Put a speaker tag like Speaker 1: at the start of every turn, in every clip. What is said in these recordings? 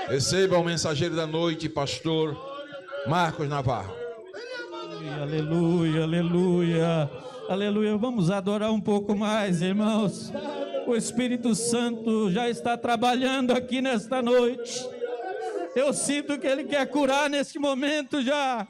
Speaker 1: Receba o mensageiro da noite, pastor Marcos Navarro.
Speaker 2: Aleluia, aleluia, aleluia. Vamos adorar um pouco mais, irmãos. O Espírito Santo já está trabalhando aqui nesta noite. Eu sinto que Ele quer curar neste momento já.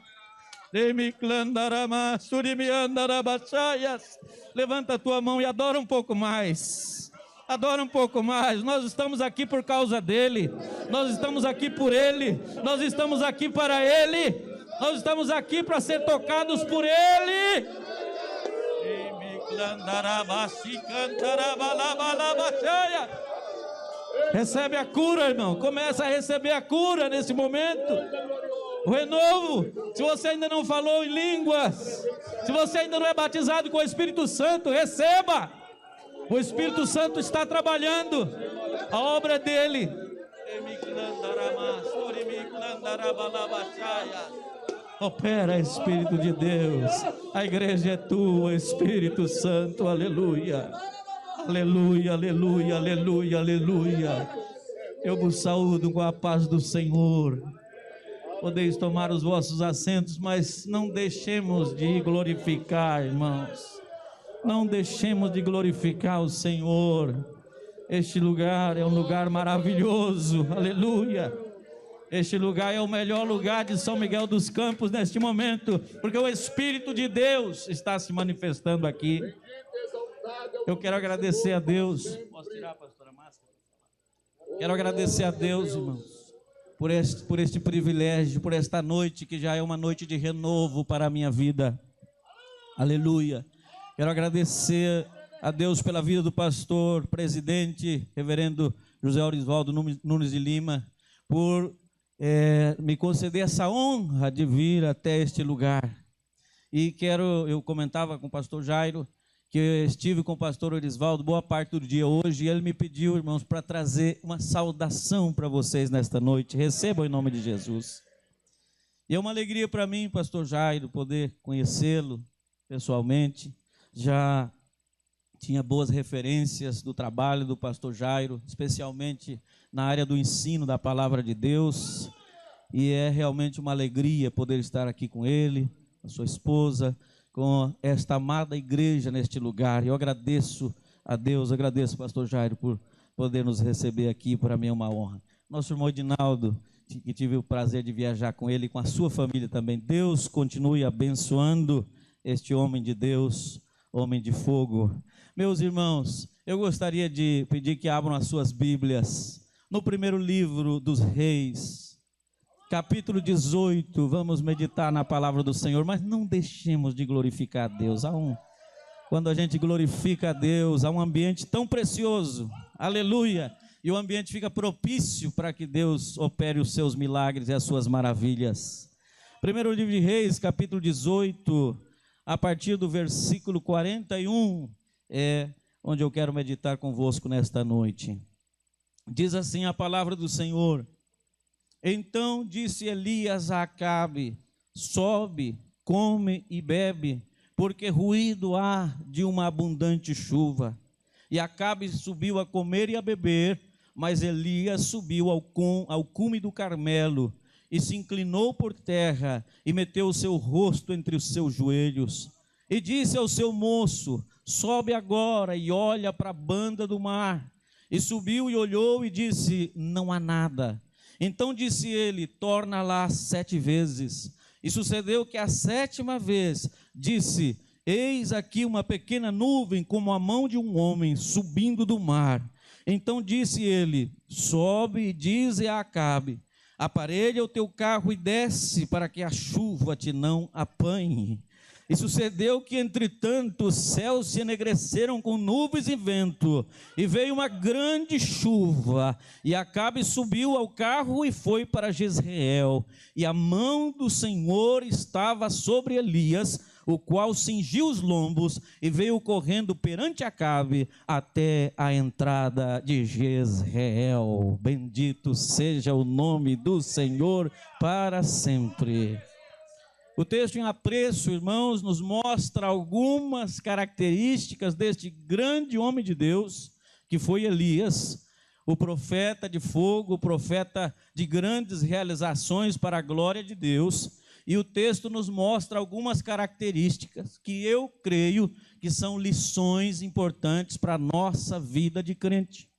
Speaker 2: Levanta a tua mão e adora um pouco mais. Adora um pouco mais. Nós estamos aqui por causa dEle. Nós estamos aqui por Ele. Nós estamos aqui para Ele. Nós estamos aqui para ser tocados por Ele. Recebe a cura, irmão. Começa a receber a cura nesse momento. O renovo. Se você ainda não falou em línguas, se você ainda não é batizado com o Espírito Santo, receba. O Espírito Santo está trabalhando. A obra é dele. Opera, Espírito de Deus. A igreja é tua, Espírito Santo. Aleluia. Aleluia, aleluia, aleluia, aleluia. Eu vos saúdo com a paz do Senhor. Podeis tomar os vossos assentos, mas não deixemos de glorificar, irmãos. Não deixemos de glorificar o Senhor. Este lugar é um lugar maravilhoso. Aleluia. Este lugar é o melhor lugar de São Miguel dos Campos neste momento, porque o Espírito de Deus está se manifestando aqui. Eu quero agradecer a Deus. Posso tirar a pastora máscara? Quero agradecer a Deus, irmãos, por este privilégio, por esta noite que já é uma noite de renovo para a minha vida. Aleluia. Quero agradecer a Deus pela vida do pastor, presidente, reverendo José Orisvaldo Nunes de Lima, por me conceder essa honra de vir até este lugar. E eu comentava com o pastor Jairo, que eu estive com o pastor Orisvaldo boa parte do dia hoje, e ele me pediu, irmãos, para trazer uma saudação para vocês nesta noite. Recebam em nome de Jesus. E é uma alegria para mim, pastor Jairo, poder conhecê-lo pessoalmente. Já tinha boas referências do trabalho do pastor Jairo, especialmente na área do ensino da palavra de Deus, e é realmente uma alegria poder estar aqui com ele, com a sua esposa, com esta amada igreja neste lugar. Eu agradeço a Deus, agradeço ao pastor Jairo por poder nos receber aqui. Para mim é uma honra. Nosso irmão Edinaldo, que tive o prazer de viajar com ele e com a sua família também. Deus continue abençoando este homem de Deus, homem de fogo. Meus irmãos, eu gostaria de pedir que abram as suas Bíblias no primeiro livro dos Reis, capítulo 18, vamos meditar na palavra do Senhor, mas não deixemos de glorificar a Deus. Quando a gente glorifica a Deus, há um ambiente tão precioso, aleluia, e o ambiente fica propício para que Deus opere os seus milagres e as suas maravilhas. Primeiro livro de Reis, capítulo 18, a partir do versículo 41, é onde eu quero meditar convosco nesta noite. Diz assim a palavra do Senhor: Então disse Elias a Acabe: sobe, come e bebe, porque ruído há de uma abundante chuva. E Acabe subiu a comer e a beber, mas Elias subiu ao cume do Carmelo, e se inclinou por terra, e meteu o seu rosto entre os seus joelhos, e disse ao seu moço: sobe agora e olha para a banda do mar. E subiu e olhou e disse: não há nada. Então disse ele: torna lá 7 vezes. E sucedeu que a 7ª vez disse: eis aqui uma pequena nuvem como a mão de um homem subindo do mar. Então disse ele: sobe e dize a Acabe: aparelha o teu carro e desce, para que a chuva te não apanhe. E sucedeu que, entretanto, os céus se enegreceram com nuvens e vento, e veio uma grande chuva, e Acabe subiu ao carro e foi para Jezreel, e a mão do Senhor estava sobre Elias, o qual cingiu os lombos, e veio correndo perante Acabe até a entrada de Jezreel. Bendito seja o nome do Senhor para sempre. O texto em apreço, irmãos, nos mostra algumas características deste grande homem de Deus, que foi Elias. o profeta de fogo, o profeta de grandes realizações para a glória de Deus. E o texto nos mostra algumas características que eu creio que são lições importantes para a nossa vida de crente,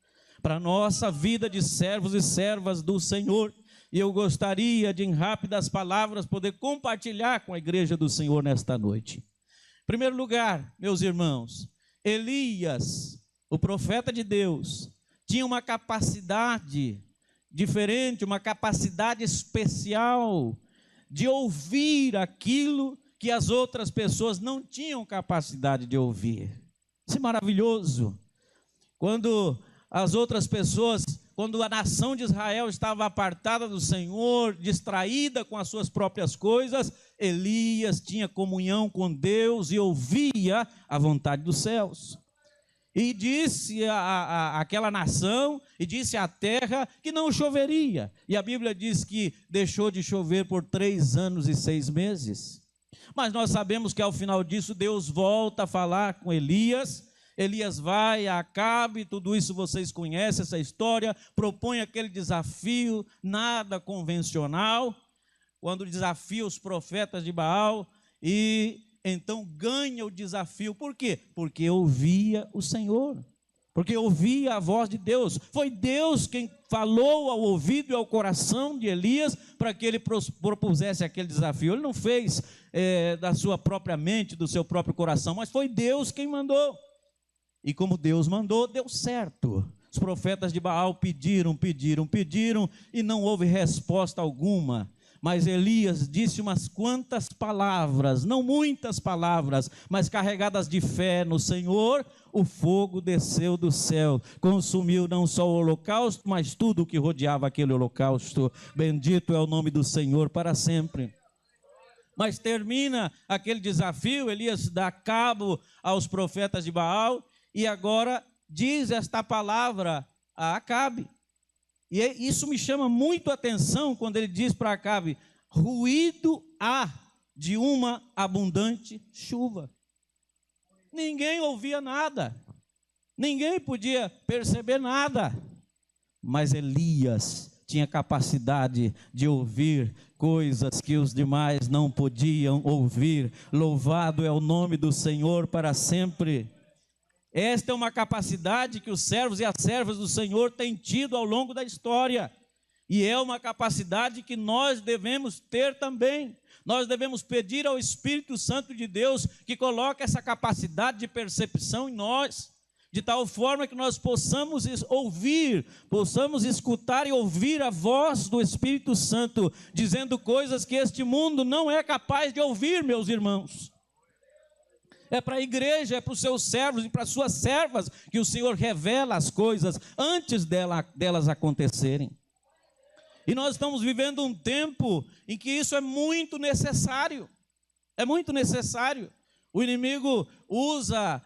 Speaker 2: para a nossa vida de servos e servas do Senhor. E eu gostaria de, em rápidas palavras, poder compartilhar com a igreja do Senhor nesta noite. Em primeiro lugar, meus irmãos, Elias, o profeta de Deus, tinha uma capacidade diferente, uma capacidade especial de ouvir aquilo que as outras pessoas não tinham capacidade de ouvir. Isso é maravilhoso. Quando as outras pessoas, quando a nação de Israel estava apartada do Senhor, distraída com as suas próprias coisas, Elias tinha comunhão com Deus e ouvia a vontade dos céus. E disse àquela nação, e disse à terra que não choveria. E a Bíblia diz que deixou de chover por 3 anos e 6 meses. Mas nós sabemos que ao final disso Deus volta a falar com Elias. Elias vai a Acabe, tudo isso vocês conhecem, essa história. Propõe aquele desafio, nada convencional, quando desafia os profetas de Baal, e então ganha o desafio. Por quê? Porque ouvia o Senhor, porque ouvia a voz de Deus. Foi Deus quem falou ao ouvido e ao coração de Elias para que ele propusesse aquele desafio. Ele não fez da sua própria mente, do seu próprio coração, mas foi Deus quem mandou. E como Deus mandou, deu certo. Os profetas de Baal pediram e não houve resposta alguma. Mas Elias disse umas quantas palavras, não muitas palavras, mas carregadas de fé no Senhor. O fogo desceu do céu, consumiu não só o holocausto, mas tudo o que rodeava aquele holocausto. Bendito é o nome do Senhor para sempre. Mas termina aquele desafio, Elias dá cabo aos profetas de Baal, e agora diz esta palavra a Acabe. E isso me chama muito a atenção quando ele diz para Acabe: ruído há de uma abundante chuva. Ninguém ouvia nada, ninguém podia perceber nada, mas Elias tinha capacidade de ouvir coisas que os demais não podiam ouvir. Louvado é o nome do Senhor para sempre. Esta é uma capacidade que os servos e as servas do Senhor têm tido ao longo da história, e é uma capacidade que nós devemos ter também. Nós devemos pedir ao Espírito Santo de Deus que coloque essa capacidade de percepção em nós, de tal forma que nós possamos ouvir, possamos escutar e ouvir a voz do Espírito Santo, dizendo coisas que este mundo não é capaz de ouvir, meus irmãos. É para a igreja, é para os seus servos e para as suas servas que o Senhor revela as coisas antes delas acontecerem. E nós estamos vivendo um tempo em que isso é muito necessário. É muito necessário. O inimigo usa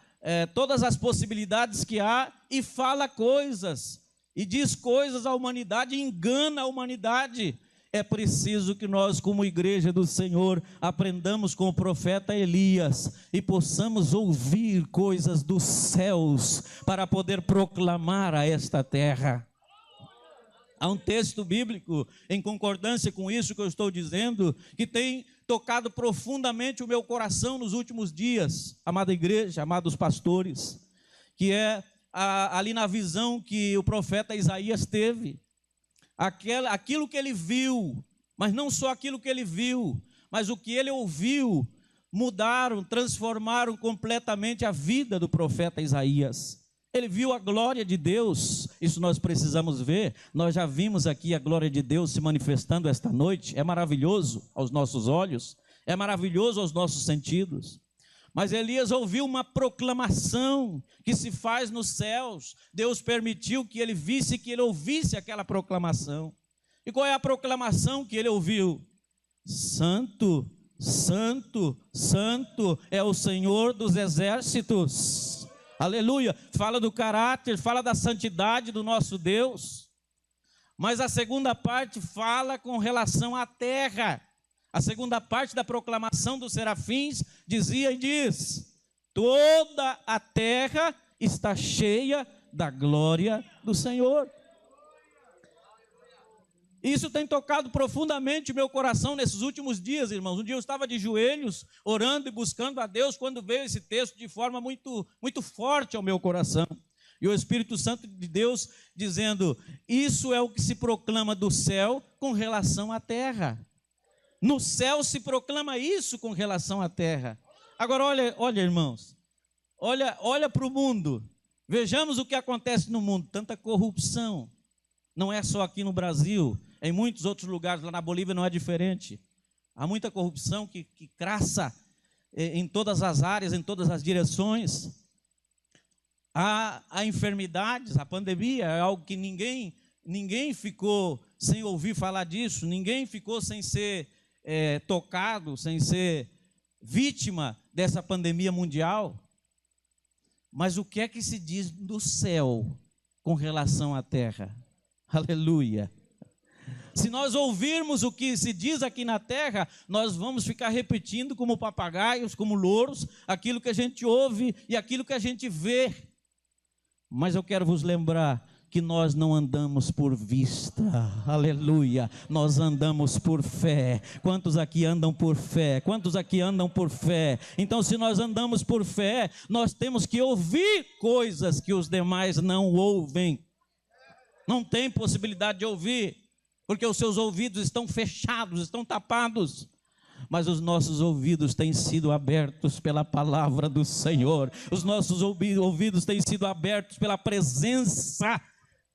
Speaker 2: todas as possibilidades que há e fala coisas, e diz coisas à humanidade, e engana a humanidade. É preciso que nós, como igreja do Senhor, aprendamos com o profeta Elias e possamos ouvir coisas dos céus para poder proclamar a esta terra. Há um texto bíblico em concordância com isso que eu estou dizendo, que tem tocado profundamente o meu coração nos últimos dias, amada igreja, amados pastores, que é ali na visão que o profeta Isaías teve. Aquilo que ele viu, mas não só aquilo que ele viu, mas o que ele ouviu, mudaram, transformaram completamente a vida do profeta Isaías. Ele viu a glória de Deus, isso nós precisamos ver. Nós já vimos aqui a glória de Deus se manifestando esta noite. É maravilhoso aos nossos olhos, é maravilhoso aos nossos sentidos. Mas Elias ouviu uma proclamação que se faz nos céus. Deus permitiu que ele visse, que ele ouvisse aquela proclamação. E qual é a proclamação que ele ouviu? Santo, santo, santo é o Senhor dos exércitos. Aleluia. Fala do caráter, fala da santidade do nosso Deus. Mas a segunda parte fala com relação à terra. A segunda parte da proclamação dos serafins dizia e diz: toda a terra está cheia da glória do Senhor. Isso tem tocado profundamente o meu coração nesses últimos dias, irmãos. Um dia eu estava de joelhos, orando e buscando a Deus, quando veio esse texto de forma muito, muito forte ao meu coração. E o Espírito Santo de Deus dizendo: isso é o que se proclama do céu com relação à terra. No céu se proclama isso com relação à terra. Agora olha, irmãos, olha para o mundo. Vejamos o que acontece no mundo. Tanta corrupção. Não é só aqui no Brasil, em muitos outros lugares. Lá na Bolívia não é diferente. Há muita corrupção que crassa em todas as áreas, em todas as direções. Há enfermidades, a pandemia é algo que ninguém ficou sem ouvir falar disso, ninguém ficou sem ser tocado, sem ser vítima dessa pandemia mundial. Mas o que é que se diz do céu com relação à terra? Aleluia! Se nós ouvirmos o que se diz aqui na terra, nós vamos ficar repetindo como papagaios, como louros, aquilo que a gente ouve e aquilo que a gente vê. Mas eu quero vos lembrar que nós não andamos por vista, aleluia, nós andamos por fé. Quantos aqui andam por fé? Quantos aqui andam por fé? Então, se nós andamos por fé, nós temos que ouvir coisas que os demais não ouvem. Não tem possibilidade de ouvir, porque os seus ouvidos estão fechados, estão tapados. Mas os nossos ouvidos têm sido abertos pela palavra do Senhor. Os nossos ouvidos têm sido abertos pela presença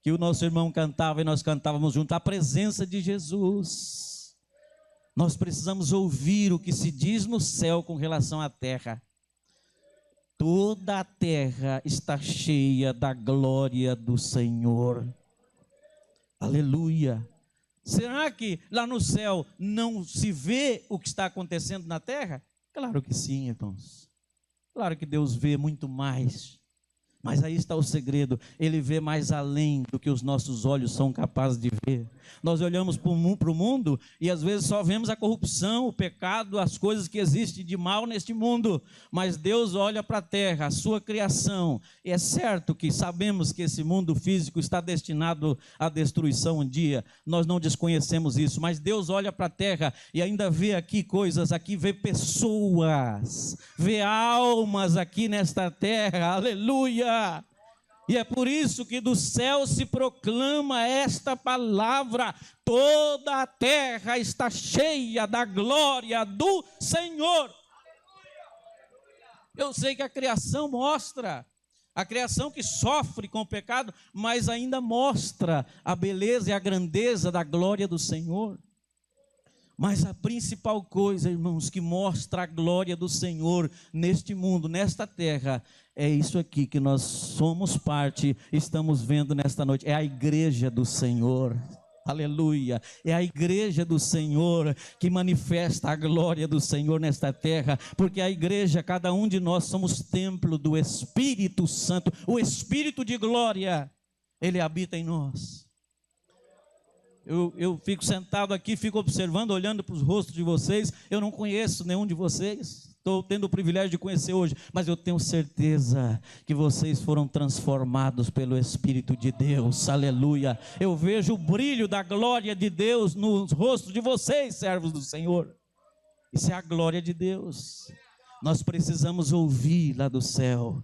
Speaker 2: que o nosso irmão cantava e nós cantávamos junto, a presença de Jesus. Nós precisamos ouvir o que se diz no céu com relação à terra. Toda a terra está cheia da glória do Senhor. Aleluia. Será que lá no céu não se vê o que está acontecendo na terra? Claro que sim, irmãos. Claro que Deus vê muito mais. Mas aí está o segredo, Ele vê mais além do que os nossos olhos são capazes de ver. Nós olhamos para o mundo e às vezes só vemos a corrupção, o pecado, as coisas que existem de mal neste mundo. Mas Deus olha para a terra, a sua criação. E é certo que sabemos que esse mundo físico está destinado à destruição um dia. Nós não desconhecemos isso, mas Deus olha para a terra e ainda vê aqui coisas, aqui vê pessoas, vê almas aqui nesta terra, aleluia. E é por isso que do céu se proclama esta palavra: toda a terra está cheia da glória do Senhor. Eu sei que a criação mostra, a criação que sofre com o pecado, mas ainda mostra a beleza e a grandeza da glória do Senhor. Mas a principal coisa, irmãos, que mostra a glória do Senhor neste mundo, nesta terra, é isso aqui que nós somos parte, estamos vendo nesta noite, é a igreja do Senhor. Aleluia, é a igreja do Senhor que manifesta a glória do Senhor nesta terra, porque a igreja, cada um de nós somos templo do Espírito Santo, o Espírito de glória, Ele habita em nós. Eu fico sentado aqui, fico observando, olhando para os rostos de vocês. Eu não conheço nenhum de vocês, estou tendo o privilégio de conhecer hoje, mas eu tenho certeza que vocês foram transformados pelo Espírito de Deus, aleluia. Eu vejo o brilho da glória de Deus nos rostos de vocês, servos do Senhor. Isso é a glória de Deus. Nós precisamos ouvir lá do céu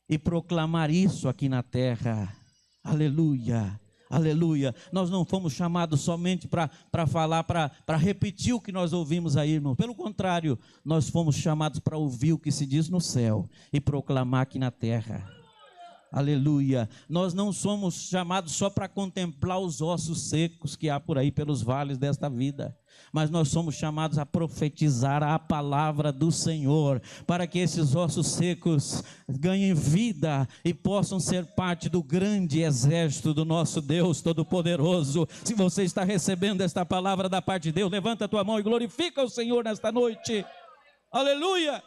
Speaker 2: e proclamar isso aqui na terra, aleluia. Aleluia, nós não fomos chamados somente para falar, para repetir o que nós ouvimos aí, irmão. Pelo contrário, nós fomos chamados para ouvir o que se diz no céu e proclamar aqui na terra. Aleluia, nós não somos chamados só para contemplar os ossos secos que há por aí pelos vales desta vida, mas nós somos chamados a profetizar a palavra do Senhor, para que esses ossos secos ganhem vida e possam ser parte do grande exército do nosso Deus Todo-Poderoso. Se você está recebendo esta palavra da parte de Deus, levanta a tua mão e glorifica o Senhor nesta noite. Aleluia.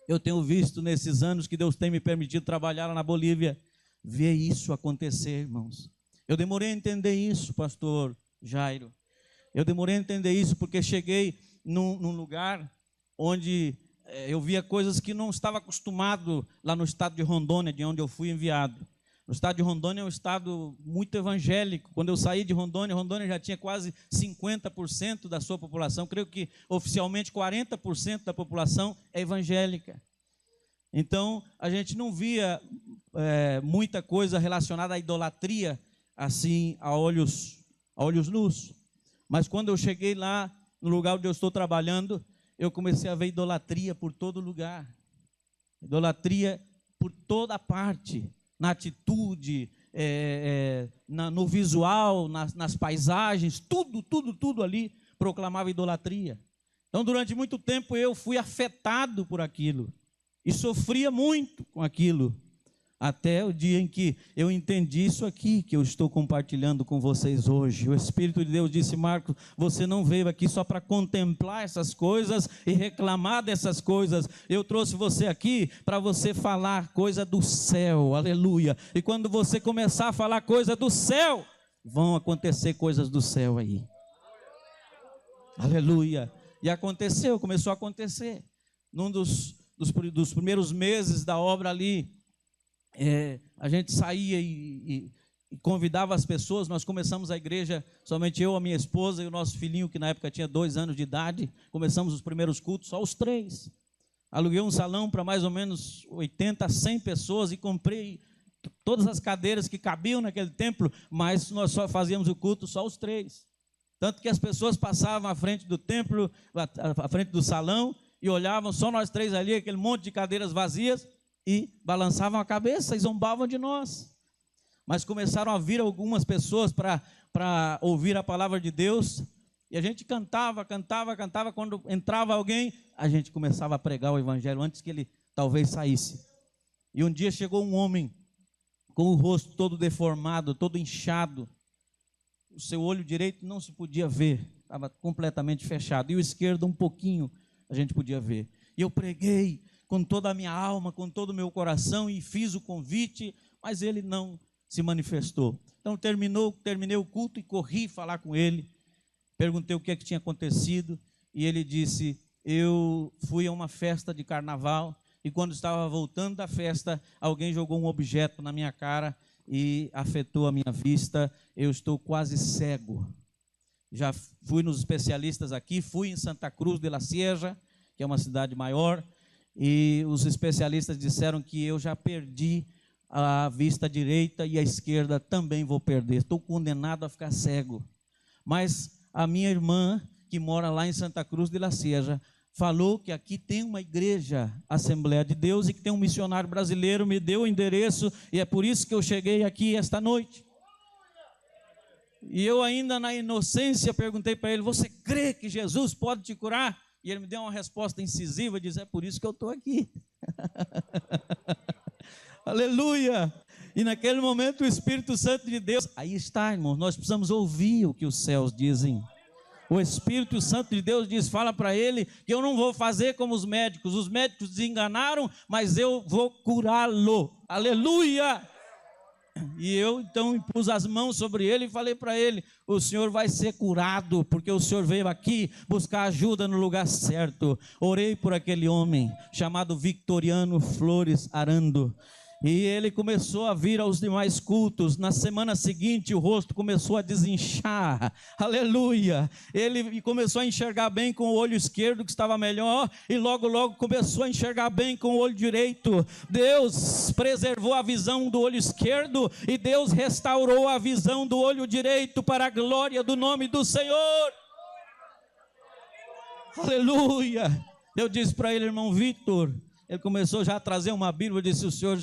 Speaker 2: Eu tenho visto nesses anos que Deus tem me permitido trabalhar lá na Bolívia, ver isso acontecer, irmãos. Eu demorei a entender isso, pastor Jairo. Eu demorei a entender isso porque cheguei num lugar onde eu via coisas que não estava acostumado lá no estado de Rondônia, de onde eu fui enviado. O estado de Rondônia é um estado muito evangélico. Quando eu saí de Rondônia, Rondônia já tinha quase 50% da sua população. Creio que oficialmente 40% da população é evangélica. Então, a gente não via muita coisa relacionada à idolatria, assim, a olhos nus. Mas quando eu cheguei lá, no lugar onde eu estou trabalhando, eu comecei a ver idolatria por todo lugar. Idolatria por toda parte, na atitude, no visual, nas paisagens, tudo ali proclamava idolatria. Então, durante muito tempo, eu fui afetado por aquilo e sofria muito com aquilo, até o dia em que eu entendi isso aqui, que eu estou compartilhando com vocês hoje. O Espírito de Deus disse: Marcos, você não veio aqui só para contemplar essas coisas e reclamar dessas coisas. Eu trouxe você aqui para você falar coisa do céu, aleluia. E quando você começar a falar coisa do céu, vão acontecer coisas do céu aí, aleluia. E aconteceu, começou a acontecer. Num dos primeiros meses da obra ali, a gente saía e convidava as pessoas. Nós começamos a igreja, somente eu, a minha esposa e o nosso filhinho, que na época tinha 2 anos de idade. Começamos os primeiros cultos, só os 3. Aluguei um salão para mais ou menos 80, 100 pessoas e comprei todas as cadeiras que cabiam naquele templo, mas nós só fazíamos o culto só os 3. Tanto que as pessoas passavam à frente do templo, à frente do salão, e olhavam só nós 3 ali, aquele monte de cadeiras vazias, e balançavam a cabeça e zombavam de nós. Mas começaram a vir algumas pessoas para ouvir a palavra de Deus, e a gente cantava. Quando entrava alguém, a gente começava a pregar o evangelho antes que ele talvez saísse. E um dia chegou um homem com o rosto todo deformado, todo inchado. O seu olho direito não se podia ver, estava completamente fechado, e o esquerdo um pouquinho a gente podia ver. E eu preguei com toda a minha alma, com todo o meu coração, e fiz o convite, mas ele não se manifestou. Então terminei o culto e corri falar com ele. Perguntei o que tinha acontecido, e ele disse: eu fui a uma festa de carnaval, e quando estava voltando da festa, alguém jogou um objeto na minha cara e afetou a minha vista. Eu estou quase cego. Já fui nos especialistas aqui, fui em Santa Cruz de la Sierra, que é uma cidade maior, e os especialistas disseram que eu já perdi a vista direita e a esquerda também vou perder. Estou condenado a ficar cego. Mas a minha irmã, que mora lá em Santa Cruz de la Sierra, falou que aqui tem uma igreja, Assembleia de Deus, e que tem um missionário brasileiro, me deu o endereço, e é por isso que eu cheguei aqui esta noite. E eu ainda na inocência perguntei para ele: você crê que Jesus pode te curar? E ele me deu uma resposta incisiva, diz: é por isso que eu estou aqui. Aleluia! E naquele momento o Espírito Santo de Deus, aí está, irmãos, nós precisamos ouvir o que os céus dizem. O Espírito Santo de Deus diz: fala para ele que eu não vou fazer como os médicos desenganaram, mas eu vou curá-lo. Aleluia! E eu então pus as mãos sobre ele e falei para ele: o senhor vai ser curado, porque o senhor veio aqui buscar ajuda no lugar certo. Orei por aquele homem chamado Victoriano Flores Arando, e ele começou a vir aos demais cultos. Na semana seguinte o rosto começou a desinchar, aleluia. Ele começou a enxergar bem com o olho esquerdo, que estava melhor, e logo começou a enxergar bem com o olho direito. Deus preservou a visão do olho esquerdo e Deus restaurou a visão do olho direito para a glória do nome do Senhor, aleluia. Eu disse para ele: irmão Victor, ele começou já a trazer uma Bíblia. Eu disse: o senhor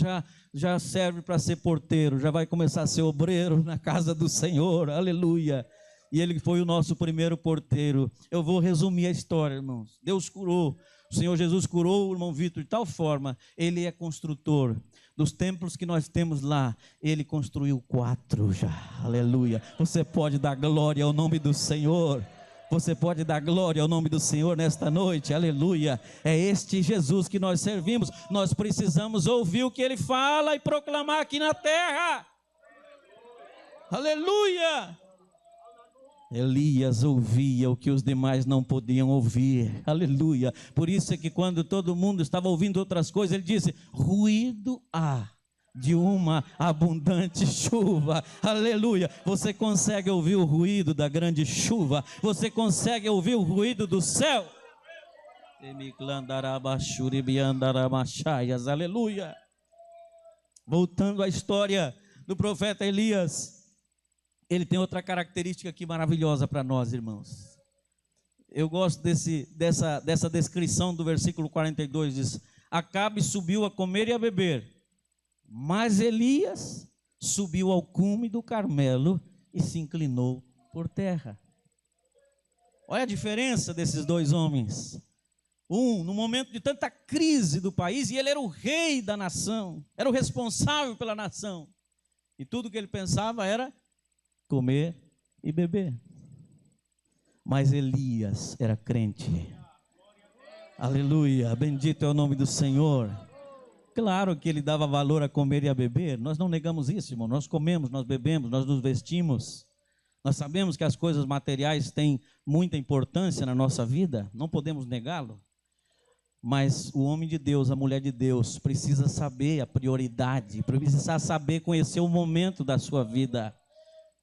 Speaker 2: já serve para ser porteiro, já vai começar a ser obreiro na casa do Senhor, aleluia. E ele foi o nosso primeiro porteiro. Eu vou resumir a história, irmãos. Deus curou, o Senhor Jesus curou o irmão Victor de tal forma, ele é construtor. Dos templos que nós temos lá, ele construiu 4 já, aleluia. Você pode dar glória ao nome do Senhor. Você pode dar glória ao nome do Senhor nesta noite, aleluia. É este Jesus que nós servimos. Nós precisamos ouvir o que Ele fala e proclamar aqui na terra, aleluia. Elias ouvia o que os demais não podiam ouvir, aleluia. Por isso é que quando todo mundo estava ouvindo outras coisas, ele disse: ruído há de uma abundante chuva. Aleluia. Você consegue ouvir o ruído da grande chuva? Você consegue ouvir o ruído do céu? Aleluia. Voltando à história do profeta Elias, ele tem outra característica aqui maravilhosa para nós, irmãos. Eu gosto dessa descrição do versículo 42, diz: Acabe subiu a comer e a beber, mas Elias subiu ao cume do Carmelo e se inclinou por terra. Olha a diferença desses dois homens. No momento de tanta crise do país, e ele era o rei da nação, era o responsável pela nação, e tudo que ele pensava era comer e beber. Mas Elias era crente. Aleluia, bendito é o nome do Senhor. Claro que ele dava valor a comer e a beber, nós não negamos isso, irmão. Nós comemos, nós bebemos, nós nos vestimos. Nós sabemos que as coisas materiais têm muita importância na nossa vida, não podemos negá-lo. Mas o homem de Deus, a mulher de Deus, precisa saber a prioridade, precisa saber conhecer o momento da sua vida.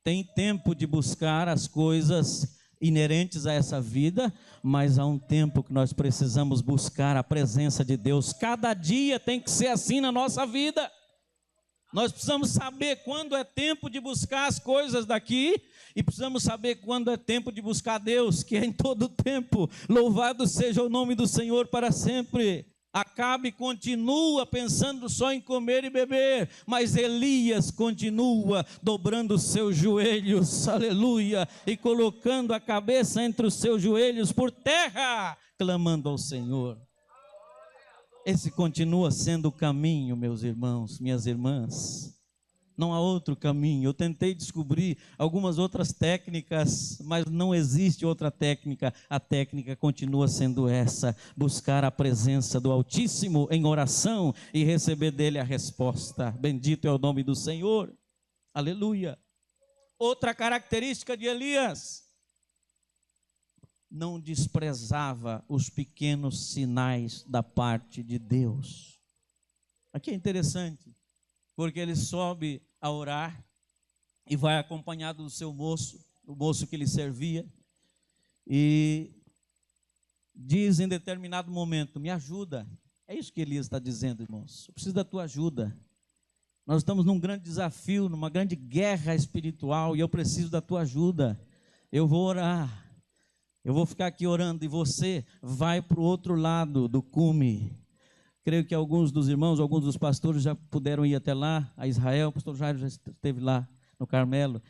Speaker 2: Tem tempo de buscar as coisas inerentes a essa vida, mas há um tempo que nós precisamos buscar a presença de Deus. Cada dia tem que ser assim na nossa vida. Nós precisamos saber quando é tempo de buscar as coisas daqui, e precisamos saber quando é tempo de buscar Deus, que é em todo tempo. Louvado seja o nome do Senhor para sempre. Acabe continua pensando só em comer e beber, mas Elias continua dobrando os seus joelhos, aleluia, e colocando a cabeça entre os seus joelhos por terra, clamando ao Senhor. Esse continua sendo o caminho, meus irmãos, minhas irmãs. Não há outro caminho. Eu tentei descobrir algumas outras técnicas, mas não existe outra técnica. A técnica continua sendo essa: buscar a presença do Altíssimo em oração e receber dele a resposta. Bendito é o nome do Senhor. Aleluia. Outra característica de Elias: não desprezava os pequenos sinais da parte de Deus. Aqui é interessante, porque ele sobe a orar e vai acompanhado do seu moço, o moço que lhe servia, e diz em determinado momento: me ajuda. É isso que Elias está dizendo, irmãos. Eu preciso da tua ajuda. Nós estamos num grande desafio, numa grande guerra espiritual, e eu preciso da tua ajuda. Eu vou orar. Eu vou ficar aqui orando e você vai para o outro lado do cume. Creio que alguns dos irmãos, alguns dos pastores já puderam ir até lá, a Israel. O pastor Jairo já esteve lá no Carmelo.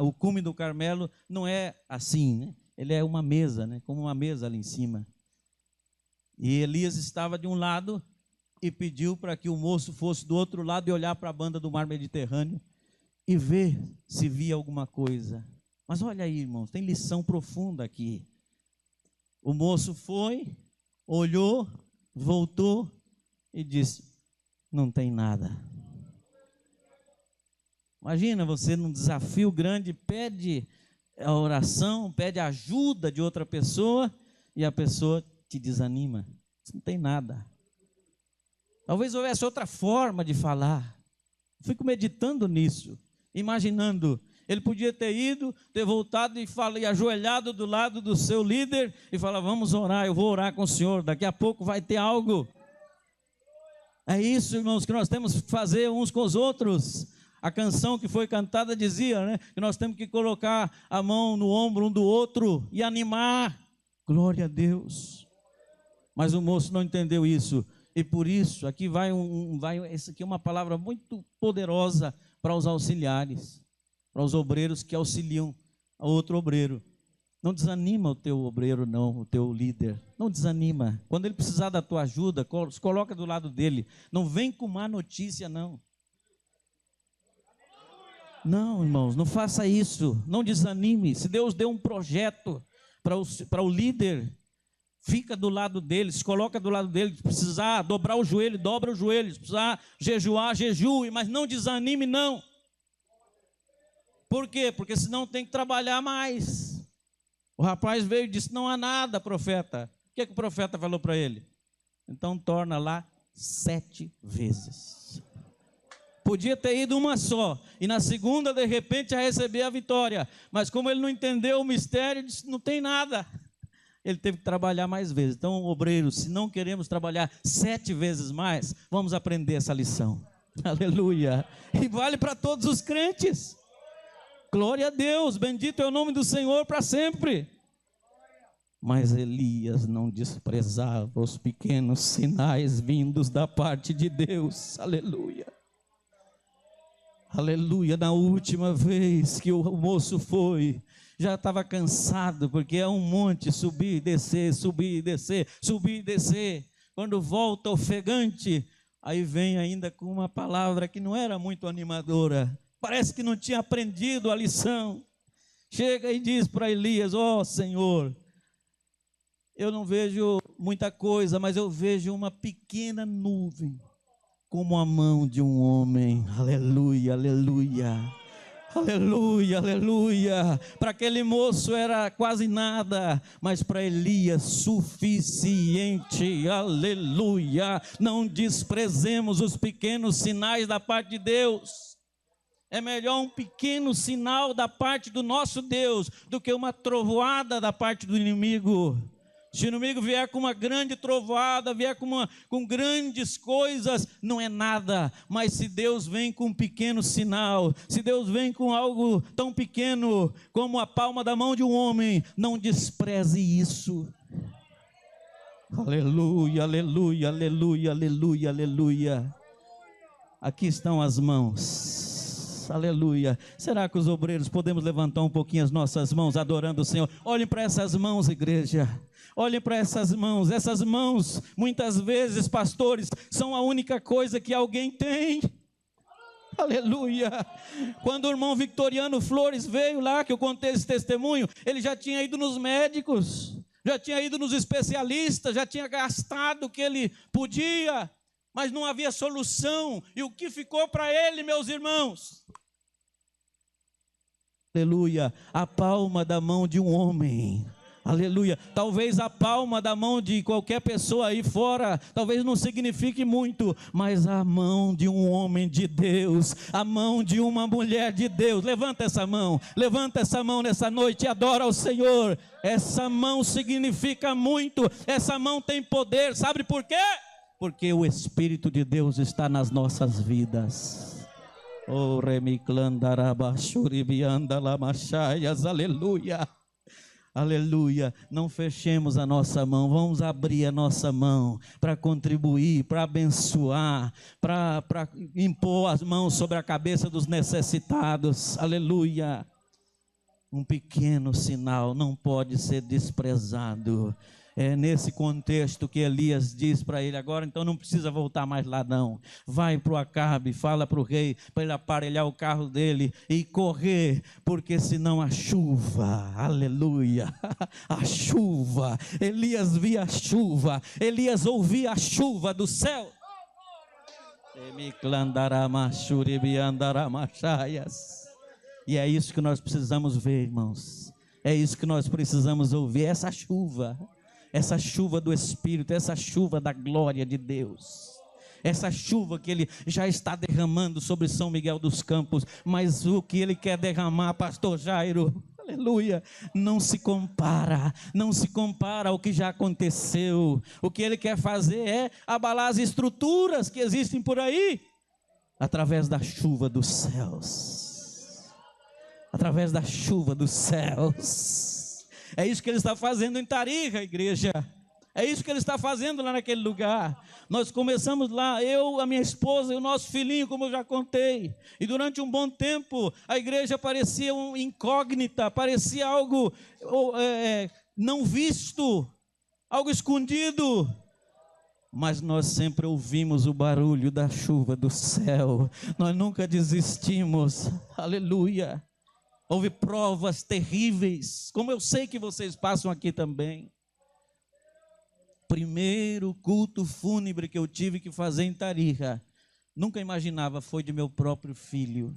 Speaker 2: O cume do Carmelo não é assim, né? Ele é uma mesa, né? Como uma mesa ali em cima. E Elias estava de um lado e pediu para que o moço fosse do outro lado e olhar para a banda do mar Mediterrâneo e ver se via alguma coisa. Mas olha aí, irmãos, tem lição profunda aqui. O moço foi, olhou, voltou e disse: não tem nada. Imagina você num desafio grande, pede a oração, pede a ajuda de outra pessoa e a pessoa te desanima. Não tem nada. Talvez houvesse outra forma de falar. Fico meditando nisso, imaginando. Ele podia ter ido, ter voltado e ajoelhado do lado do seu líder e falar: vamos orar, eu vou orar com o Senhor, daqui a pouco vai ter algo. É isso, irmãos, que nós temos que fazer uns com os outros. A canção que foi cantada dizia, né, que nós temos que colocar a mão no ombro um do outro e animar. Glória a Deus. Mas o moço não entendeu isso, e por isso, aqui essa aqui é uma palavra muito poderosa para os auxiliares, para os obreiros que auxiliam a outro obreiro. Não desanima o teu obreiro, não, o teu líder. Não desanima. Quando ele precisar da tua ajuda, se coloca do lado dele. Não vem com má notícia, não. Não, irmãos, não faça isso. Não desanime. Se Deus deu um projeto para o líder, fica do lado dele, se coloca do lado dele. Se precisar dobrar o joelho, dobra o joelho. Se precisar jejuar, jejue, mas não desanime, não. Por quê? Porque senão tem que trabalhar mais. O rapaz veio e disse: não há nada, profeta. O que o profeta falou para ele? Então torna lá 7 vezes. Podia ter ido uma só, e na segunda, de repente, a receber a vitória. Mas como ele não entendeu o mistério, disse, não tem nada. Ele teve que trabalhar mais vezes. Então, obreiros, se não queremos trabalhar 7 vezes mais, vamos aprender essa lição. Aleluia. E vale para todos os crentes. Glória a Deus, bendito é o nome do Senhor para sempre. Mas Elias não desprezava os pequenos sinais vindos da parte de Deus. Aleluia. Aleluia. Na última vez que o moço foi, já estava cansado, porque é um monte, subir e descer, subir e descer, subir e descer. Quando volta ofegante, aí vem ainda com uma palavra que não era muito animadora. Parece que não tinha aprendido a lição. Chega e diz para Elias, ó Senhor, eu não vejo muita coisa, mas eu vejo uma pequena nuvem, como a mão de um homem. Aleluia, aleluia, aleluia, aleluia. Para aquele moço era quase nada, mas para Elias suficiente. Aleluia. Não desprezemos os pequenos sinais da parte de Deus. É melhor um pequeno sinal da parte do nosso Deus do que uma trovoada da parte do inimigo. Se o inimigo vier com uma grande trovoada, vier com grandes coisas, não é nada. Mas se Deus vem com um pequeno sinal, se Deus vem com algo tão pequeno como a palma da mão de um homem, não despreze isso. Aleluia, aleluia, aleluia, aleluia, aleluia. Aqui estão as mãos. Aleluia. Será que os obreiros podemos levantar um pouquinho as nossas mãos adorando o Senhor? Olhem para essas mãos, igreja. Olhem para essas mãos, muitas vezes, pastores, são a única coisa que alguém tem. Aleluia. Quando o irmão Victoriano Flores veio lá, que eu contei esse testemunho, ele já tinha ido nos médicos, já tinha ido nos especialistas, já tinha gastado o que ele podia, mas não havia solução. E o que ficou para ele, meus irmãos? Aleluia. A palma da mão de um homem. Aleluia. Talvez a palma da mão de qualquer pessoa aí fora, talvez não signifique muito, mas a mão de um homem de Deus, a mão de uma mulher de Deus. Levanta essa mão nessa noite e adora ao Senhor. Essa mão significa muito, essa mão tem poder. Sabe por quê? Porque o Espírito de Deus está nas nossas vidas. Oh, remiclandarabashuribiandalamachaias, aleluia. Aleluia, não fechemos a nossa mão, vamos abrir a nossa mão para contribuir, para abençoar, para impor as mãos sobre a cabeça dos necessitados. Aleluia. Um pequeno sinal não pode ser desprezado. É nesse contexto que Elias diz para ele, agora então não precisa voltar mais lá não, vai para o Acabe, fala para o rei, para ele aparelhar o carro dele e correr, porque senão a chuva, aleluia, a chuva, Elias via a chuva, Elias ouvia a chuva do céu. E é isso que nós precisamos ver, irmãos, é isso que nós precisamos ouvir, essa chuva do Espírito, essa chuva da glória de Deus, essa chuva que Ele já está derramando sobre São Miguel dos Campos, mas o que Ele quer derramar, pastor Jairo, aleluia, não se compara ao que já aconteceu. O que Ele quer fazer é abalar as estruturas que existem por aí, através da chuva dos céus, através da chuva dos céus. É isso que Ele está fazendo em Tarija, igreja. É isso que Ele está fazendo lá naquele lugar. Nós começamos lá, eu, a minha esposa e o nosso filhinho, como eu já contei. E durante um bom tempo, a igreja parecia incógnita, parecia algo não visto, algo escondido. Mas nós sempre ouvimos o barulho da chuva do céu. Nós nunca desistimos. Aleluia. Houve provas terríveis, como eu sei que vocês passam aqui também. Primeiro culto fúnebre que eu tive que fazer em Tarija, nunca imaginava, foi de meu próprio filho.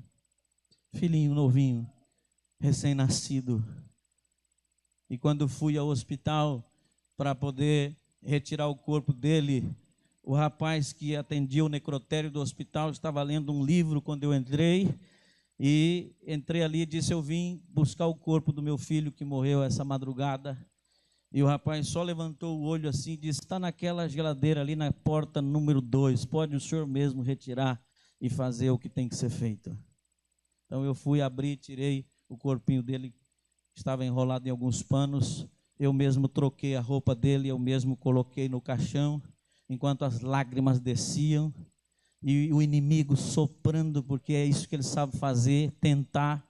Speaker 2: Filhinho novinho, recém-nascido. E quando fui ao hospital para poder retirar o corpo dele, O rapaz que atendia o necrotério do hospital estava lendo um livro quando eu entrei, e entrei ali e disse: eu vim buscar o corpo do meu filho que morreu essa madrugada. E o rapaz só levantou o olho assim e disse: está naquela geladeira ali na porta número 2, pode o senhor mesmo retirar e fazer o que tem que ser feito. Então eu fui abrir, tirei o corpinho dele, estava enrolado em alguns panos, eu mesmo troquei a roupa dele, eu mesmo coloquei no caixão, enquanto as lágrimas desciam, e o inimigo soprando, porque é isso que ele sabe fazer, tentar.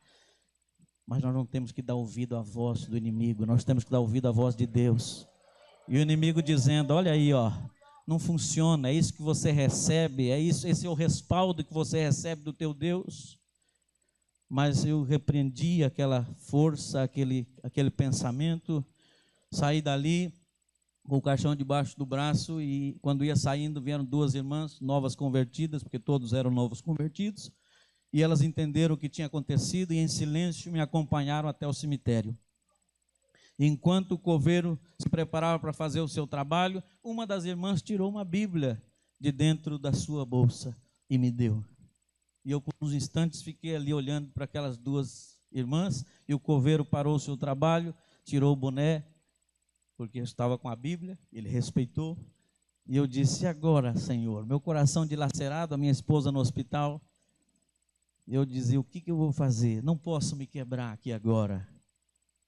Speaker 2: Mas nós não temos que dar ouvido à voz do inimigo, nós temos que dar ouvido à voz de Deus. E o inimigo dizendo: olha aí, ó, não funciona, é isso que você recebe, é isso, esse é o respaldo que você recebe do teu Deus. Mas eu repreendi aquela força, aquele pensamento, saí dali com o caixão debaixo do braço, e quando ia saindo vieram 2 irmãs novas convertidas, porque todos eram novos convertidos, e elas entenderam o que tinha acontecido e em silêncio me acompanharam até o cemitério. Enquanto o coveiro se preparava para fazer o seu trabalho, uma das irmãs tirou uma Bíblia de dentro da sua bolsa e me deu. E eu por uns instantes fiquei ali olhando para aquelas 2 irmãs, e o coveiro parou o seu trabalho, tirou o boné, porque eu estava com a Bíblia, ele respeitou, e eu disse: e agora, Senhor? Meu coração dilacerado, a minha esposa no hospital, eu dizia: o que eu vou fazer? Não posso me quebrar aqui agora.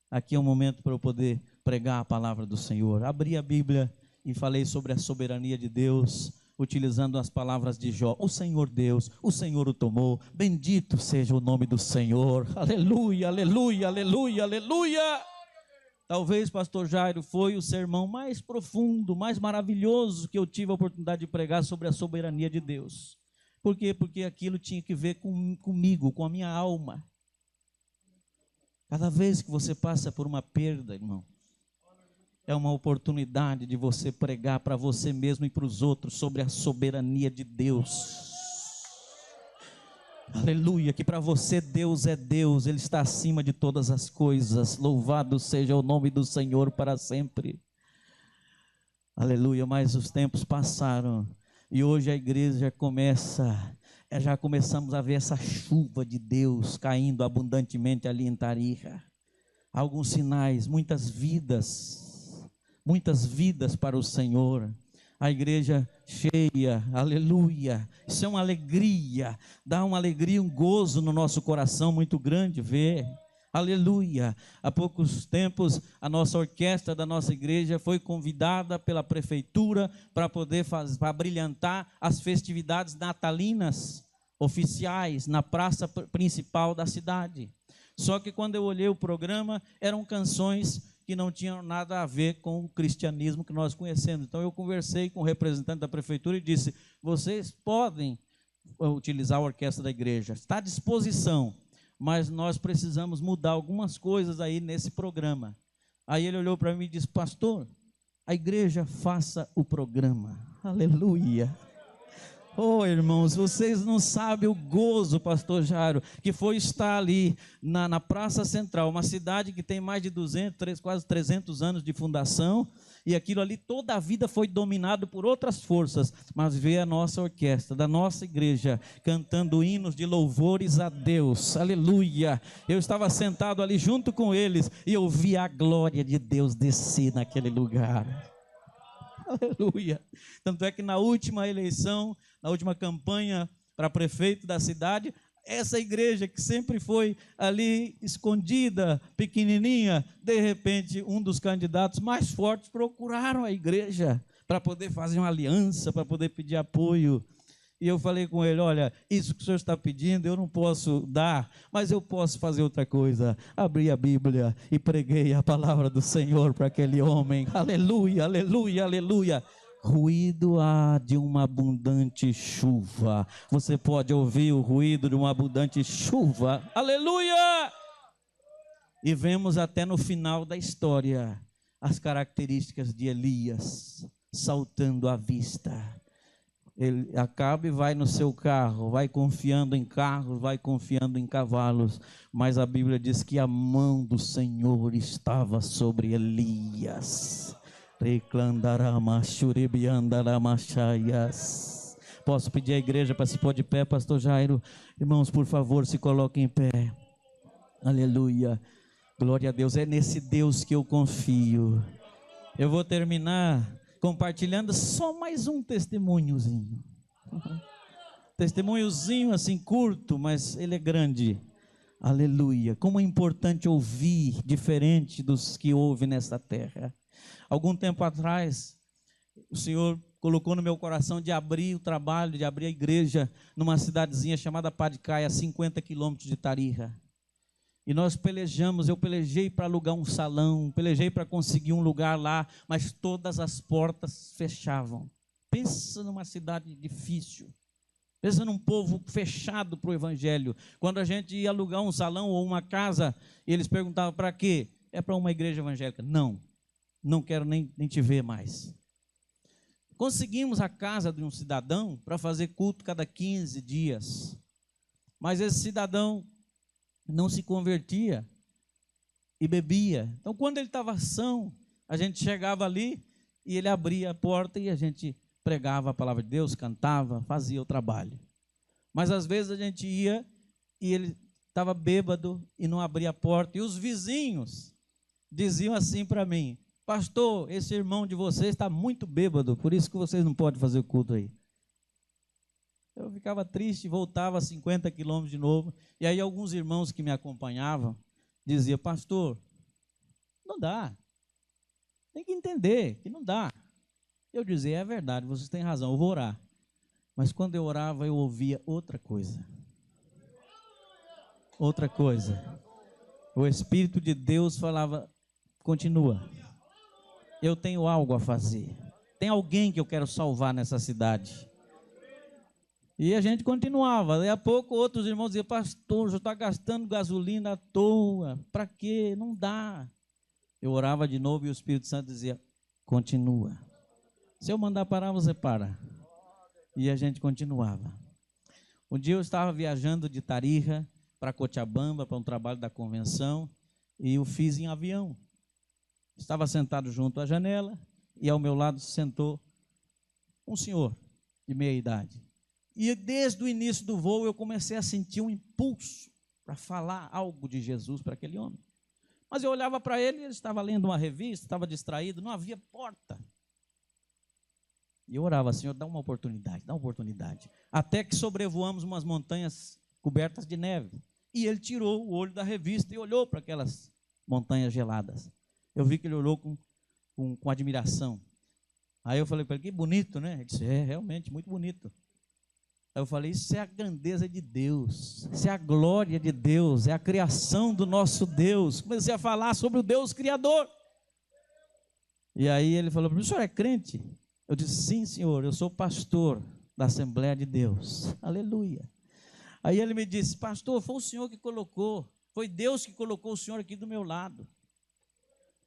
Speaker 2: Aqui é um momento para eu poder pregar a palavra do Senhor. Abri a Bíblia e falei sobre a soberania de Deus, utilizando as palavras de Jó: o Senhor Deus, o Senhor o tomou, bendito seja o nome do Senhor, aleluia, aleluia, aleluia, aleluia. Talvez, pastor Jairo, foi o sermão mais profundo, mais maravilhoso que eu tive a oportunidade de pregar sobre a soberania de Deus. Por quê? Porque aquilo tinha que ver comigo, com a minha alma. Cada vez que você passa por uma perda, irmão, é uma oportunidade de você pregar para você mesmo e para os outros sobre a soberania de Deus. Aleluia, que para você Deus é Deus, Ele está acima de todas as coisas, louvado seja o nome do Senhor para sempre. Aleluia, mas os tempos passaram e hoje a igreja já começamos a ver essa chuva de Deus caindo abundantemente ali em Tarija. Alguns sinais, muitas vidas para o Senhor. A igreja cheia, aleluia, isso é uma alegria, dá uma alegria, um gozo no nosso coração muito grande ver, aleluia. Há poucos tempos a nossa orquestra da nossa igreja foi convidada pela prefeitura para poder para brilhantar as festividades natalinas oficiais na praça principal da cidade. Só que quando eu olhei o programa, eram canções que não tinham nada a ver com o cristianismo que nós conhecemos. Então eu conversei com o representante da prefeitura e disse: vocês podem utilizar a orquestra da igreja, está à disposição, mas nós precisamos mudar algumas coisas aí nesse programa. Aí ele olhou para mim e disse: pastor, a igreja faça o programa. Aleluia. Oh, irmãos, vocês não sabem o gozo, pastor Jairo, que foi estar ali na Praça Central, uma cidade que tem mais de 200, quase 300 anos de fundação, e aquilo ali toda a vida foi dominado por outras forças, mas ver a nossa orquestra, da nossa igreja, cantando hinos de louvores a Deus, aleluia. Eu estava sentado ali junto com eles, e eu vi a glória de Deus descer naquele lugar. Aleluia. Tanto é que na última eleição, na última campanha para prefeito da cidade, essa igreja que sempre foi ali escondida, pequenininha, de repente um dos candidatos mais fortes procuraram a igreja para poder fazer uma aliança, para poder pedir apoio. E eu falei com ele: olha, isso que o senhor está pedindo eu não posso dar, mas eu posso fazer outra coisa. Abri a Bíblia e preguei a palavra do Senhor para aquele homem. Aleluia, aleluia, aleluia. Ruído de uma abundante chuva. Você pode ouvir o ruído de uma abundante chuva. Aleluia! E vemos até no final da história as características de Elias saltando à vista. Ele acaba e vai no seu carro, vai confiando em carros, vai confiando em cavalos, mas a Bíblia diz que a mão do Senhor estava sobre Elias. Posso pedir à igreja para se pôr de pé, pastor Jairo? Irmãos, por favor, se coloquem em pé. Aleluia. Glória a Deus. É nesse Deus que eu confio. Eu vou terminar compartilhando só mais um testemunhozinho. Testemunhozinho assim curto, mas ele é grande. Aleluia. Como é importante ouvir diferente dos que ouvem nesta terra. Algum tempo atrás, o Senhor colocou no meu coração de abrir o trabalho, de abrir a igreja numa cidadezinha chamada Padicaia, a 50 quilômetros de Tarija. E nós pelejamos, eu pelejei para alugar um salão, pelejei para conseguir um lugar lá, mas todas as portas fechavam. Pensa numa cidade difícil, pensa num povo fechado para o evangelho. Quando a gente ia alugar um salão ou uma casa, eles perguntavam para quê? É para uma igreja evangélica. Não quero nem te ver mais. Conseguimos a casa de um cidadão para fazer culto cada 15 dias, mas esse cidadão não se convertia e bebia. Então, quando ele estava são, a gente chegava ali e ele abria a porta e a gente pregava a palavra de Deus, cantava, fazia o trabalho. Mas às vezes a gente ia e ele estava bêbado e não abria a porta. E os vizinhos diziam assim para mim: pastor, esse irmão de vocês está muito bêbado, por isso que vocês não podem fazer o culto aí. Eu ficava triste, voltava a 50 quilômetros de novo, e aí alguns irmãos que me acompanhavam diziam: pastor, não dá, tem que entender que não dá. Eu dizia: é verdade, vocês têm razão, eu vou orar. Mas quando eu orava, eu ouvia outra coisa. Outra coisa. O Espírito de Deus falava: continua, eu tenho algo a fazer, tem alguém que eu quero salvar nessa cidade. E a gente continuava. Daí a pouco outros irmãos diziam: pastor, já está gastando gasolina à toa, para quê? Não dá. Eu orava de novo e o Espírito Santo dizia: continua, se eu mandar parar, você para. E a gente continuava. Um dia eu estava viajando de Tarija para Cochabamba, para um trabalho da convenção, e eu fiz em avião. Estava sentado junto à janela e ao meu lado se sentou um senhor de meia idade. E desde o início do voo eu comecei a sentir um impulso para falar algo de Jesus para aquele homem. Mas eu olhava para ele, ele estava lendo uma revista, estava distraído, não havia porta. E eu orava: Senhor, dá uma oportunidade, dá uma oportunidade. Até que sobrevoamos umas montanhas cobertas de neve. E ele tirou o olho da revista e olhou para aquelas montanhas geladas. Eu vi que ele olhou com admiração. Aí eu falei para ele: que bonito, né? Ele disse: é, realmente, muito bonito. Aí eu falei: isso é a grandeza de Deus, isso é a glória de Deus, é a criação do nosso Deus. Comecei a falar sobre o Deus Criador. E aí ele falou: o senhor é crente? Eu disse: sim, senhor, eu sou pastor da Assembleia de Deus. Aleluia. Aí ele me disse: pastor, foi o senhor que colocou, foi Deus que colocou o senhor aqui do meu lado.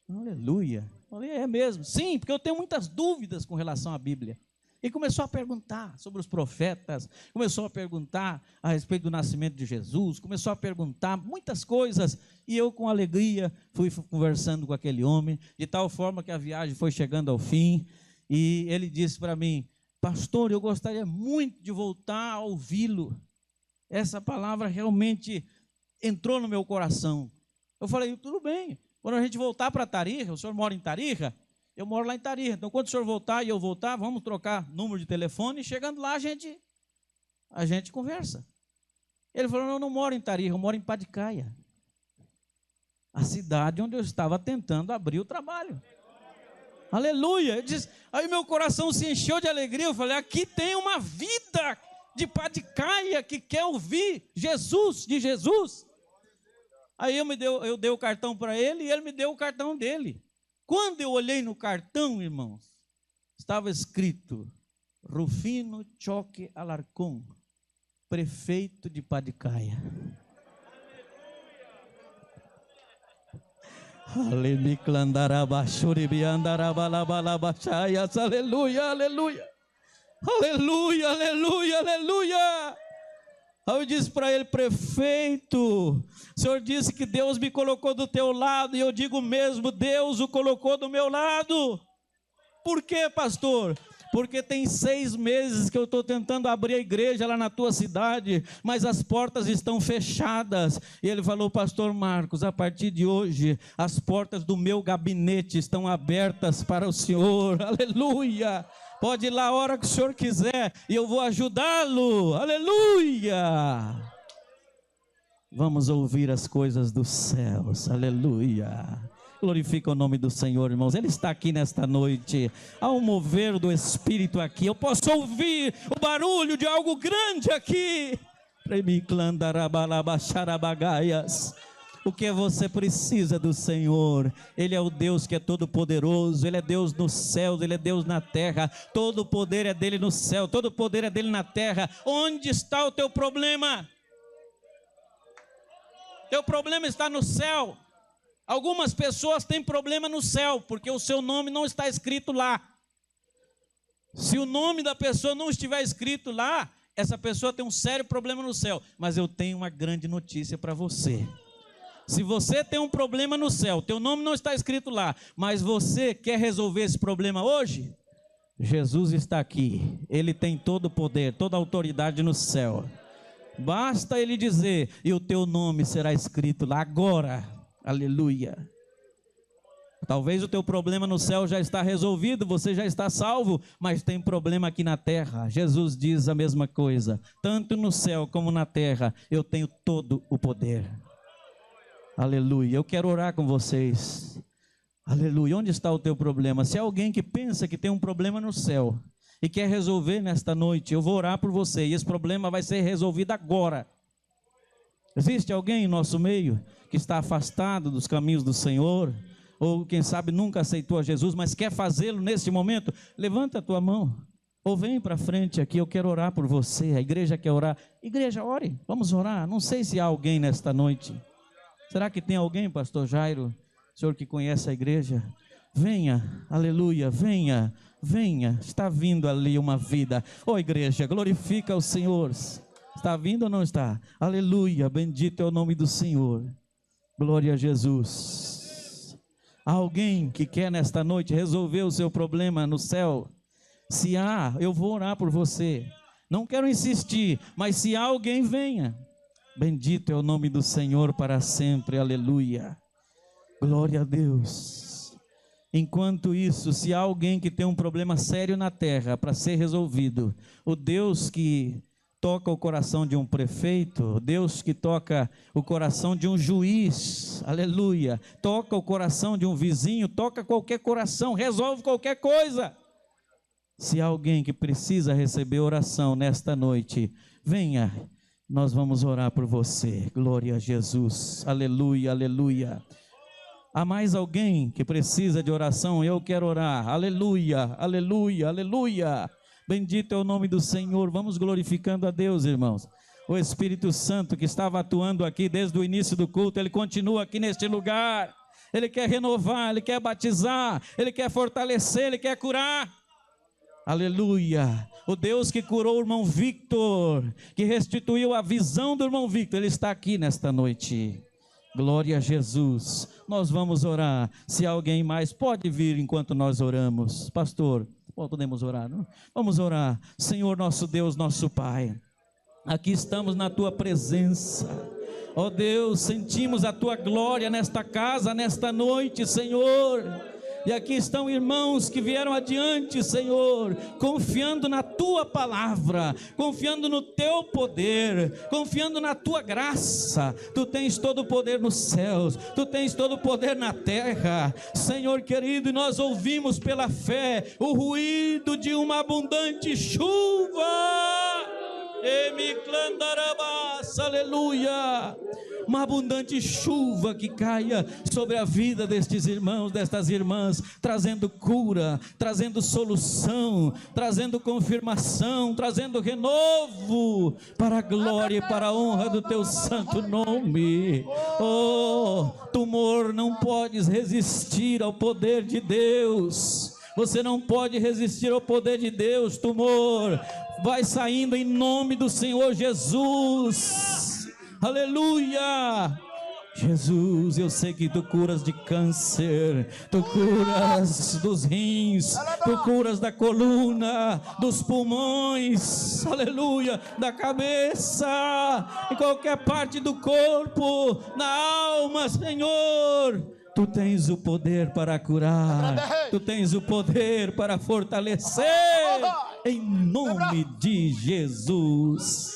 Speaker 2: Aleluia. Eu falei: é mesmo? Sim, porque eu tenho muitas dúvidas com relação à Bíblia. E começou a perguntar sobre os profetas, começou a perguntar a respeito do nascimento de Jesus, começou a perguntar muitas coisas, e eu com alegria fui conversando com aquele homem, de tal forma que a viagem foi chegando ao fim, e ele disse para mim: pastor, eu gostaria muito de voltar a ouvi-lo. Essa palavra realmente entrou no meu coração. Eu falei: tudo bem, quando a gente voltar para Tarija, o senhor mora em Tarija? Eu moro lá em Tarija, então quando o senhor voltar e eu voltar, vamos trocar número de telefone, e chegando lá a gente conversa. Ele falou: eu não moro em Tarija, eu moro em Padicaia, a cidade onde eu estava tentando abrir o trabalho. Aleluia. Aí meu coração se encheu de alegria. Eu falei: aqui tem uma vida de Padicaia que quer ouvir Jesus, de Jesus. Aí eu dei o cartão para ele e ele me deu o cartão dele. Quando eu olhei no cartão, irmãos, estava escrito: Rufino Choque Alarcón, prefeito de Padicaia. Aleluia, aleluia, aleluia, aleluia, aleluia. Aí eu disse para ele: prefeito, o senhor disse que Deus me colocou do teu lado, e eu digo mesmo, Deus o colocou do meu lado. Por quê, pastor? Porque tem 6 meses que eu estou tentando abrir a igreja lá na tua cidade, mas as portas estão fechadas. E ele falou: pastor Marcos, a partir de hoje, as portas do meu gabinete estão abertas para o senhor. Aleluia! Pode ir lá a hora que o senhor quiser e eu vou ajudá-lo. Aleluia! Vamos ouvir as coisas dos céus. Aleluia! Glorifica o nome do Senhor, irmãos. Ele está aqui nesta noite. Há um mover do Espírito aqui. Eu posso ouvir o barulho de algo grande aqui. O que você precisa do Senhor? Ele é o Deus que é todo poderoso. Ele é Deus nos céus, Ele é Deus na terra. Todo o poder é dele no céu, todo o poder é dele na terra. Onde está o teu problema? Teu problema está no céu. Algumas pessoas têm problema no céu, porque o seu nome não está escrito lá. Se o nome da pessoa não estiver escrito lá, essa pessoa tem um sério problema no céu. Mas eu tenho uma grande notícia para você. Se você tem um problema no céu, teu nome não está escrito lá, mas você quer resolver esse problema hoje? Jesus está aqui. Ele tem todo o poder, toda a autoridade no céu. Basta Ele dizer, e o teu nome será escrito lá agora. Aleluia. Talvez o teu problema no céu já está resolvido, você já está salvo, mas tem problema aqui na terra. Jesus diz a mesma coisa, tanto no céu como na terra, eu tenho todo o poder. Aleluia. Eu quero orar com vocês. Aleluia. Onde está o teu problema? Se é alguém que pensa que tem um problema no céu e quer resolver nesta noite, eu vou orar por você e esse problema vai ser resolvido agora. Existe alguém em nosso meio que está afastado dos caminhos do Senhor, ou quem sabe nunca aceitou a Jesus, mas quer fazê-lo neste momento? Levanta a tua mão, ou vem para frente aqui, eu quero orar por você. A igreja quer orar. Igreja, ore, vamos orar. Não sei se há alguém nesta noite. Será que tem alguém, pastor Jairo, senhor que conhece a igreja? Venha, aleluia, venha, venha. Está vindo ali uma vida. Ô igreja, glorifica o Senhor. Está vindo ou não está? Aleluia, bendito é o nome do Senhor. Glória a Jesus. Há alguém que quer nesta noite resolver o seu problema no céu? Se há, eu vou orar por você. Não quero insistir, mas se há alguém, venha. Bendito é o nome do Senhor para sempre, aleluia. Glória a Deus. Enquanto isso, se há alguém que tem um problema sério na terra para ser resolvido, o Deus que toca o coração de um prefeito, Deus que toca o coração de um juiz, aleluia, toca o coração de um vizinho, toca qualquer coração, resolve qualquer coisa. Se há alguém que precisa receber oração nesta noite, venha, nós vamos orar por você. Glória a Jesus, aleluia, aleluia. Há mais alguém que precisa de oração? Eu quero orar, aleluia, aleluia, aleluia. Bendito é o nome do Senhor. Vamos glorificando a Deus, irmãos. O Espírito Santo que estava atuando aqui desde o início do culto, ele continua aqui neste lugar. Ele quer renovar, ele quer batizar, ele quer fortalecer, ele quer curar. Aleluia. O Deus que curou o irmão Victor, que restituiu a visão do irmão Victor, ele está aqui nesta noite. Glória a Jesus. Nós vamos orar. Se alguém mais pode vir enquanto nós oramos. Pastor, podemos orar, não? Vamos orar. Senhor nosso Deus, nosso Pai, aqui estamos na Tua presença. Ó Deus, sentimos a Tua glória nesta casa, nesta noite, Senhor. E aqui estão irmãos que vieram adiante, Senhor, confiando na Tua palavra, confiando no Teu poder, confiando na Tua graça. Tu tens todo o poder nos céus, Tu tens todo o poder na terra, Senhor querido, e nós ouvimos pela fé o ruído de uma abundante chuva. Aleluia. Uma abundante chuva que caia sobre a vida destes irmãos, destas irmãs, trazendo cura, trazendo solução, trazendo confirmação, trazendo renovo, para a glória e para a honra do Teu santo nome. Oh, tumor, não podes resistir ao poder de Deus. Você não pode resistir ao poder de Deus, tumor. Vai saindo em nome do Senhor Jesus. Aleluia. Jesus, eu sei que tu curas de câncer, tu curas dos rins, tu curas da coluna, dos pulmões, aleluia, da cabeça, em qualquer parte do corpo, na alma, Senhor. Tu tens o poder para curar, tu tens o poder para fortalecer, em nome de Jesus.